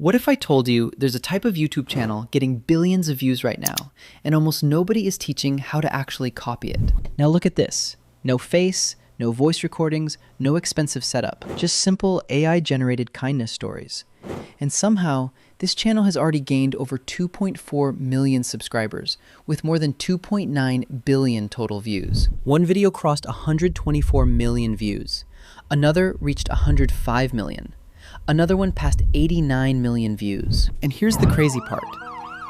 What if I told you there's a type of YouTube channel getting billions of views right now, and almost nobody is teaching how to actually copy it? Now look at this. No face, no voice recordings, no expensive setup, just simple AI-generated kindness stories. And somehow, this channel has already gained over 2.4 million subscribers, with more than 2.9 billion total views. One video crossed 124 million views. Another reached 105 million. Another one passed 89 million views. And here's the crazy part.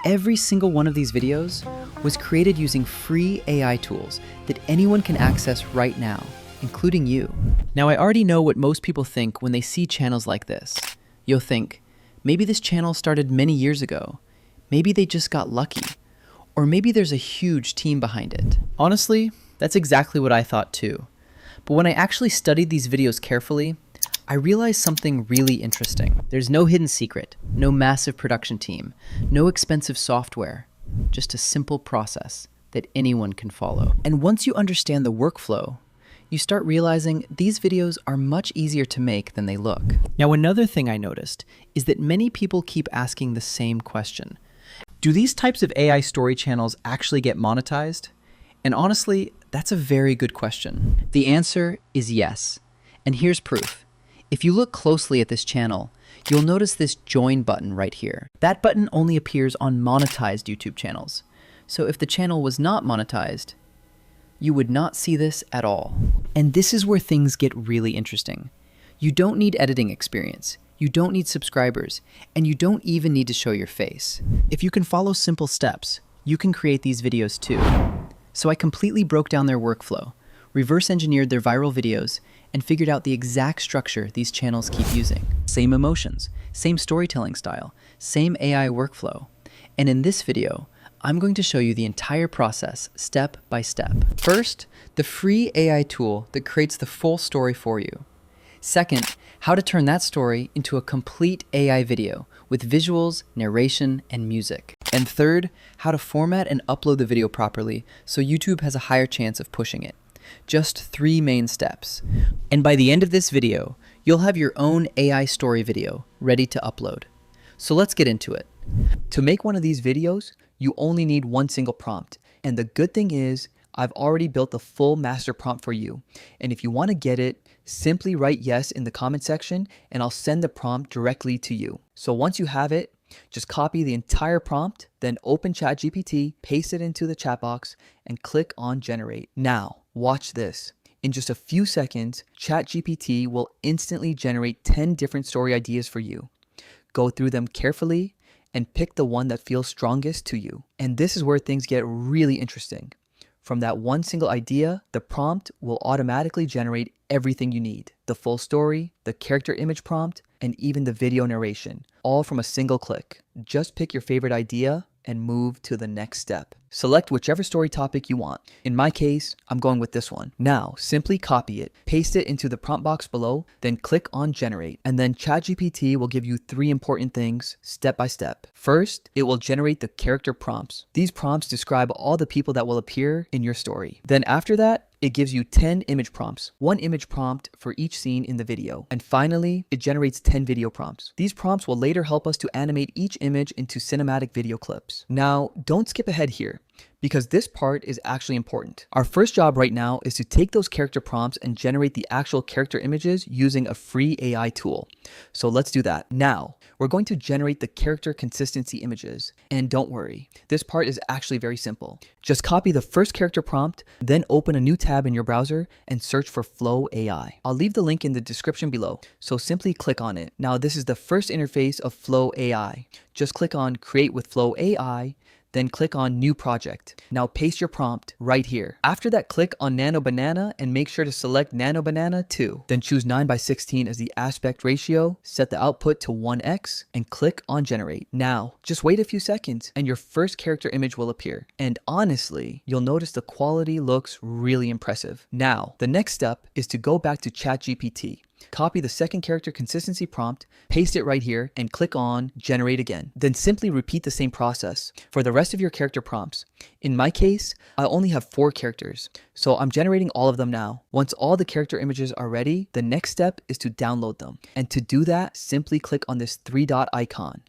Every single one of these videos was created using free AI tools that anyone can access right now, including you. Now, I already know what most people think when they see channels like this. You'll think, maybe this channel started many years ago. Maybe they just got lucky. Or maybe there's a huge team behind it. Honestly, that's exactly what I thought too. But when I actually studied these videos carefully, I realized something really interesting. There's no hidden secret, no massive production team, no expensive software, just a simple process that anyone can follow. And once you understand the workflow, you start realizing these videos are much easier to make than they look. Now, another thing I noticed is that many people keep asking the same question. Do these types of AI story channels actually get monetized? And honestly, that's a very good question. The answer is yes. And here's proof. If you look closely at this channel, you'll notice this join button right here. That button only appears on monetized YouTube channels. So if the channel was not monetized, you would not see this at all. And this is where things get really interesting. You don't need editing experience. You don't need subscribers, and you don't even need to show your face. If you can follow simple steps, you can create these videos too. So I completely broke down their workflow, reverse engineered their viral videos, and figured out the exact structure these channels keep using. Same emotions, same storytelling style, same AI workflow. And in this video, I'm going to show you the entire process step by step. First, the free AI tool that creates the full story for you. Second, how to turn that story into a complete AI video with visuals, narration, and music. And third, how to format and upload the video properly so YouTube has a higher chance of pushing it. Just 3 main steps. And by the end of this video, you'll have your own AI story video ready to upload. So let's get into it. To make one of these videos, you only need one single prompt. And the good thing is, I've already built the full master prompt for you. And if you want to get it, simply write yes in the comment section and I'll send the prompt directly to you. So once you have it, just copy the entire prompt, then open ChatGPT, paste it into the chat box, and click on generate. Now, watch this. In just a few seconds, ChatGPT will instantly generate 10 different story ideas for you. Go through them carefully and pick the one that feels strongest to you. And this is where things get really interesting. From that one single idea, the prompt will automatically generate everything you need. The full story, the character image prompt, and even the video narration, all from a single click. Just pick your favorite idea and move to the next step. Select whichever story topic you want. In my case, I'm going with this one. Now, simply copy it, paste it into the prompt box below, then click on generate. And then ChatGPT will give you 3 important things step by step. First, it will generate the character prompts. These prompts describe all the people that will appear in your story. Then after that, it gives you 10 image prompts, 1 image prompt for each scene in the video. And finally, it generates 10 video prompts. These prompts will later help us to animate each image into cinematic video clips. Now, don't skip ahead here, because this part is actually important. Our first job right now is to take those character prompts and generate the actual character images using a free AI tool. So let's do that. Now, we're going to generate the character consistency images. And don't worry, this part is actually very simple. Just copy the first character prompt, then open a new tab in your browser and search for Flow AI. I'll leave the link in the description below, so simply click on it. Now, this is the first interface of Flow AI. Just click on Create with Flow AI, then click on New Project. Now paste your prompt right here. After that, click on Nano Banana and make sure to select Nano Banana 2. Then choose 9:16 as the aspect ratio, set the output to 1x, and click on Generate. Now, just wait a few seconds and your first character image will appear. And honestly, you'll notice the quality looks really impressive. Now, the next step is to go back to ChatGPT. Copy the second character consistency prompt, paste it right here, and click on Generate again. Then simply repeat the same process for the rest of your character prompts. In my case, I only have 4 characters, so I'm generating all of them now. Once all the character images are ready, the next step is to download them. And to do that, simply click on this 3-dot icon.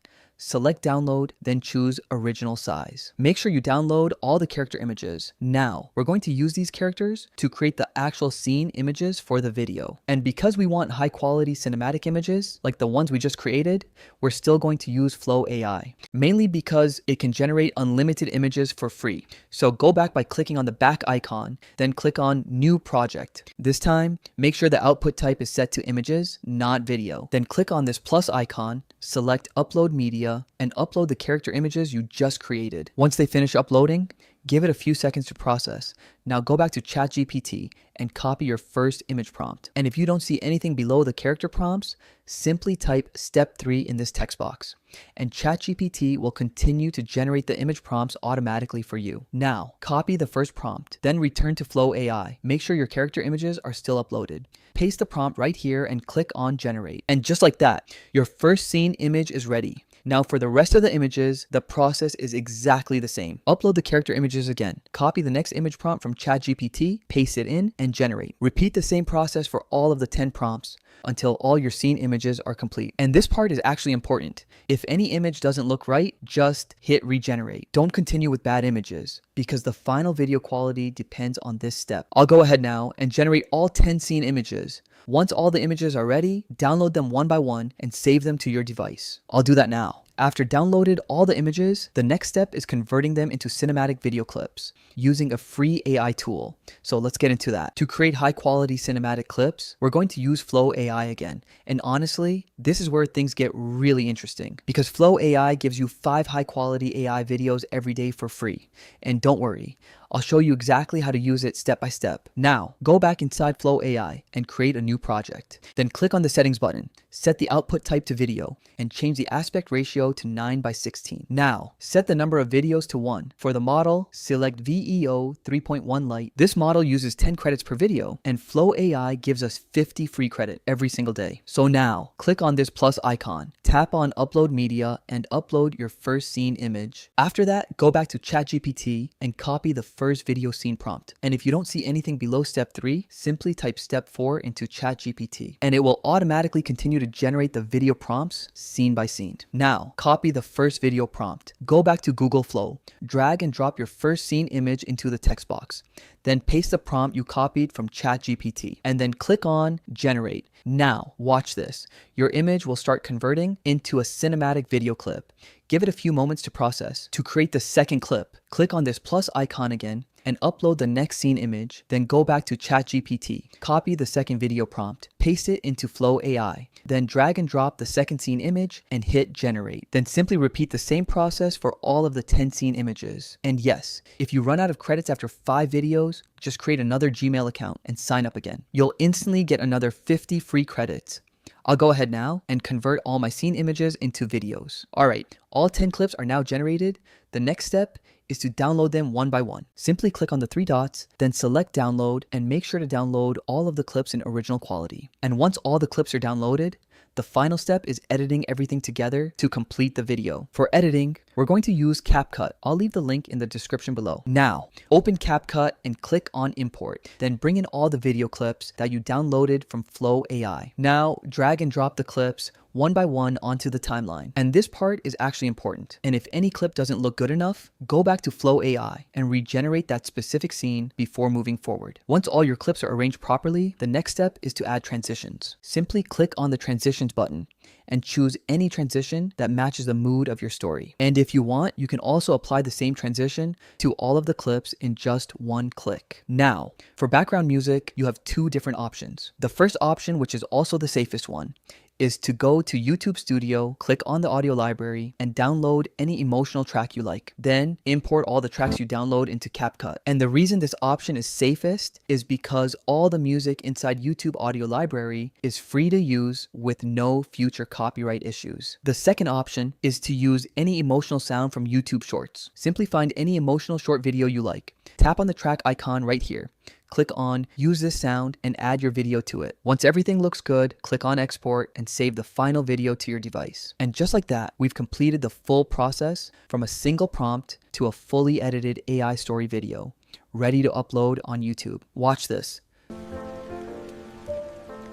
Select download, then choose original size. Make sure you download all the character images. Now, we're going to use these characters to create the actual scene images for the video. And because we want high quality cinematic images, like the ones we just created, we're still going to use Flow AI, mainly because it can generate unlimited images for free. So go back by clicking on the back icon, then click on New Project. This time, make sure the output type is set to images, not video. Then click on this plus icon, select Upload Media, and upload the character images you just created. Once they finish uploading, give it a few seconds to process. Now go back to ChatGPT and copy your first image prompt. And if you don't see anything below the character prompts, simply type step 3 in this text box. And ChatGPT will continue to generate the image prompts automatically for you. Now, copy the first prompt, then return to Flow AI. Make sure your character images are still uploaded. Paste the prompt right here and click on Generate. And just like that, your first scene image is ready. Now for the rest of the images, the process is exactly the same. Upload the character images again. Copy the next image prompt from ChatGPT, paste it in, and generate. Repeat the same process for all of the 10 prompts until all your scene images are complete. And this part is actually important. If any image doesn't look right, just hit regenerate. Don't continue with bad images because the final video quality depends on this step. I'll go ahead now and generate all 10 scene images. Once all the images are ready, download them one by one and save them to your device. I'll do that now. After downloaded all the images, the next step is converting them into cinematic video clips using a free AI tool. So let's get into that. To create high quality cinematic clips, we're going to use Flow AI again. And honestly, this is where things get really interesting because Flow AI gives you 5 high quality AI videos every day for free. And don't worry, I'll show you exactly how to use it step by step. Now, go back inside Flow AI and create a new project. Then click on the settings button, set the output type to video, and change the aspect ratio to 9:16. Now, set the number of videos to 1. For the model, select VEO 3.1 Lite. This model uses 10 credits per video, and Flow AI gives us 50 free credit every single day. So now, click on this plus icon, tap on Upload Media, and upload your first scene image. After that, go back to ChatGPT and copy the first video scene prompt. And if you don't see anything below step 3, simply type step 4 into ChatGPT, and it will automatically continue to generate the video prompts scene by scene. Now, copy the first video prompt. Go back to Google Flow, drag and drop your first scene image into the text box. Then paste the prompt you copied from ChatGPT, and then click on Generate. Now, watch this. Your image will start converting into a cinematic video clip. Give it a few moments to process. To create the second clip, click on this plus icon again and upload the next scene image, then go back to ChatGPT. Copy the second video prompt, paste it into Flow AI, then drag and drop the second scene image and hit Generate. Then simply repeat the same process for all of the 10 scene images. And yes, if you run out of credits after 5 videos, just create another Gmail account and sign up again. You'll instantly get another 50 free credits. I'll go ahead now and convert all my scene images into videos. Alright, all 10 clips are now generated. The next step is to download them one by one. Simply click on the 3 dots, then select download and make sure to download all of the clips in original quality. And once all the clips are downloaded, the final step is editing everything together to complete the video. For editing, we're going to use CapCut. I'll leave the link in the description below. Now, open CapCut and click on Import. Then bring in all the video clips that you downloaded from Flow AI. Now, drag and drop the clips one by one onto the timeline. And this part is actually important. And if any clip doesn't look good enough, go back to Flow AI and regenerate that specific scene before moving forward. Once all your clips are arranged properly, the next step is to add transitions. Simply click on the transitions button and choose any transition that matches the mood of your story. And if you want, you can also apply the same transition to all of the clips in just one click. Now, for background music, you have 2 different options. The first option, which is also the safest one, is to go to YouTube Studio, click on the audio library, and download any emotional track you like. Then import all the tracks you download into CapCut. And the reason this option is safest is because all the music inside YouTube audio library is free to use with no future copyright issues. The second option is to use any emotional sound from YouTube Shorts. Simply find any emotional short video you like. Tap on the track icon right here. click on Use this sound and add your video to it. Once everything looks good, click on Export and save the final video to your device. And just like that, we've completed the full process from a single prompt to a fully edited AI story video, ready to upload on YouTube. Watch this.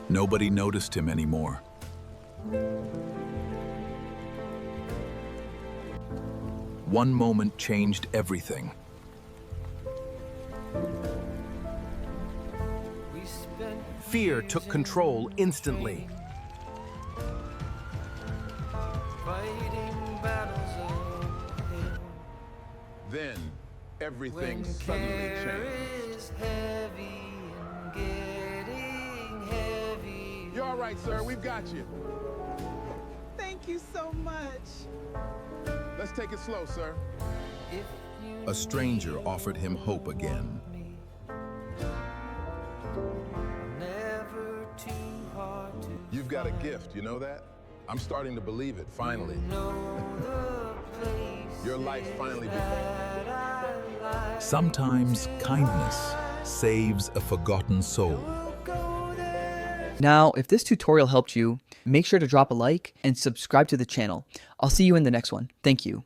Nobody noticed him anymore. One moment changed everything. Fear took control instantly. Then, everything suddenly changed. You're all right, sir. We've got you. Thank you so much. Let's take it slow, sir. A stranger offered him hope again. You've got a gift, you know that? I'm starting to believe it, finally. Your life finally began. Sometimes kindness saves a forgotten soul. Now, if this tutorial helped you, make sure to drop a like and subscribe to the channel. I'll see you in the next one. Thank you.